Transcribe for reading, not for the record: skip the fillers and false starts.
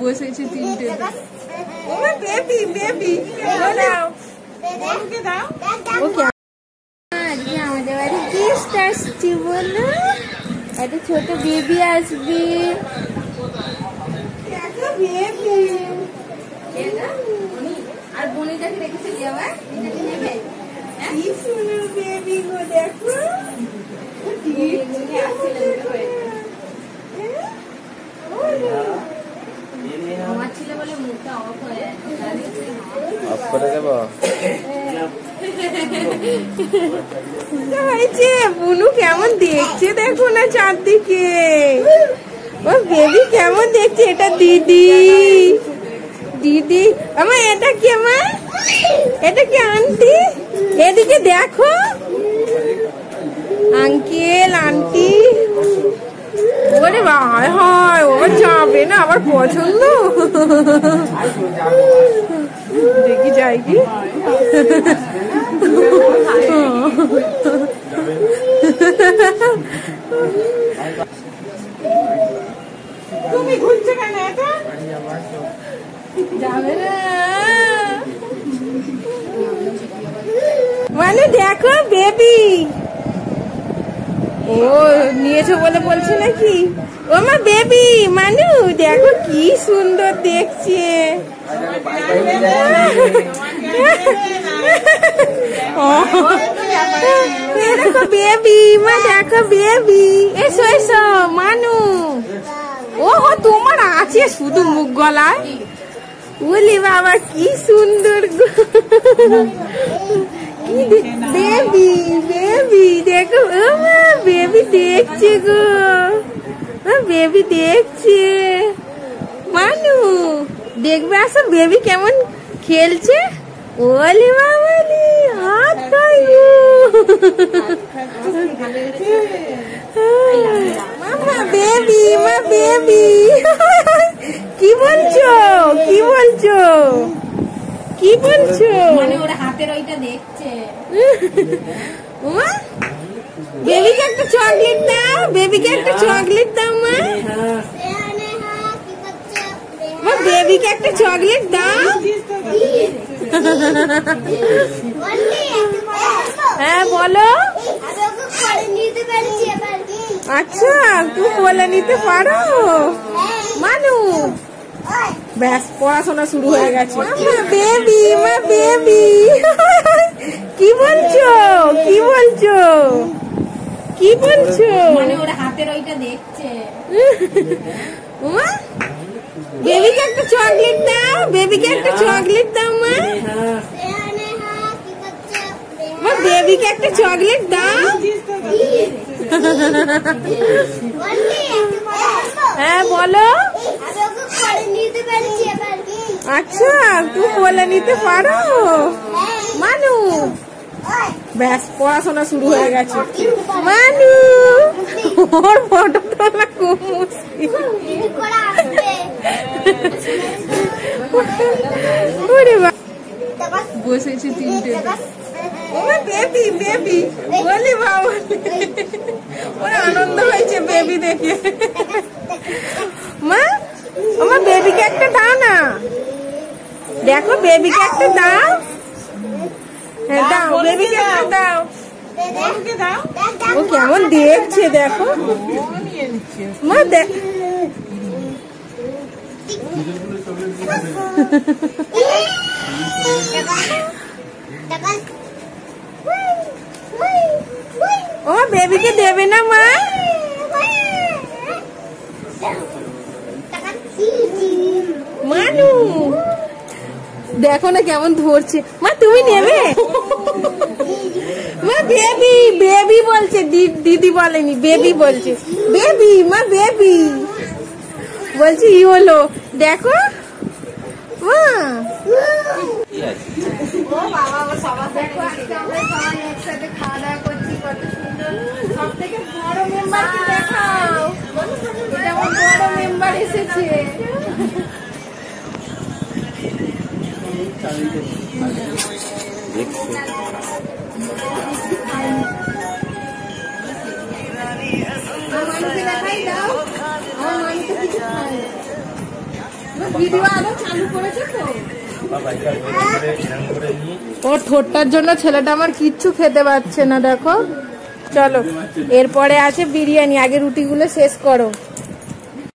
বসেছে তিনটে। ওমা বেবি বেবি দাও ওকে দাও। ওকে আজকে আমাদের বাড়ি গেস্ট আসছে বলো, একটা ছোট বেবি আসবে। আর বনিটাকে রেখেছে যাওয়া, এটাকে নেবে? কি সুন্দর বেবি গো, দেখো আমার ছিল বলে মুখটা অফ করে দেবো। বুনু কেমন দেখছে দেখো না চারদিকে, ও বেবি কেমন দেখছে। এটা দিদি দিদি আমার, এটা কি আমার, এটা কি আন্টি, এদিকে দেখো আঙ্কেল আন্টি। ওরে ভাই হয় ওর যাবে না, আমার পছন্দ। দেখি যাই কি তুমি ঘুরছো কেন, এটা যাবে না মানে। দেখো বেবি, ও নিয়েছো বলে বলছে নাকি? ও মা বেবি মানু, দেখো কি সুন্দর দেখছে। দেখো বেবি মা, দেখো বেবি, এসো এসো মানু। ও তোমার আছে শুধু মুখ গলায়। বলি বাবা কি সুন্দর গো, বেবি বেবি দেখো, বেবি দেখছে গো, বেবি দেখছে। মানু দেখবে আসো বেবি কেমন খেলছে। ওলি বাবালি হাত খাই গো, মামা বেবি মা বেবি। কি বলছো কি বলছো কি বলছো? মানে ওরা হাতের ওইটা দেখছে। বেবিকে একটা চকলেট দাও, বেবিকে একটা চকলেট দাও মা। মা বেবিকে একটা চকলেট দাও। হ্যাঁ বলো। আচ্ছা তুমি বলে নিতে পারো মানু। ব্যাস পড়াশোনা শুরু হয়ে গেছে। বেবি মা বেবি। কি বলছো কি বলছো কি বলছো? মানে ওরা হাতের ওইটা দেখছে। বেবিকে একটা চকলেট দাও, বেবিকে একটা চকলেট দাও মা। মা বেবিকে একটা চকলেট দাও। হ্যাঁ বলো। আচ্ছা তুমি বলে নিতে পারো মানু। ব্যাস পড়াশোনা শুরু হয়ে গেছে। মানু ওর ফটো তোলা খুব মুশকিল। বসেছে তিনটে। ওমা বেবি বেবি বলি বাবা, ওর আনন্দ হয়েছে বেবি দেখে। মা আমার বেবিকে একটা দাও না, দেখো বেবিকে একটা দাও। হ্যাঁ দাও বেবিকে একটা দাও। ও কেমন দেখছে দেখো মা। দেখ ও বেবিকে দেবে না মা। মানু দেখো না কেমন ধরছে। মা তুমি নেবে? মা বেবি বেবি বলছে, দিদি বলেনি, বেবি বলছে। বেবি মা বেবি বলছে। ই হলো দেখো মা। একসাথে খাওয়া দাওয়া করছি, কত সুন্দর। সব থেকে বড় মেম্বারকে দেখাও, এটা আমার বড় মেম্বার এসেছে। মানুষকে দেখাই দাও, আমার মানুষকে কিছু খায়। ভিডিও আরো চালু করেছে তো। ওর ঠোঁটটার জন্য ছেলেটা আমার কিচ্ছু খেতে পাচ্ছে না। দেখো, চলো এরপরে আছে বিরিয়ানি। আগে রুটিগুলো শেষ করো।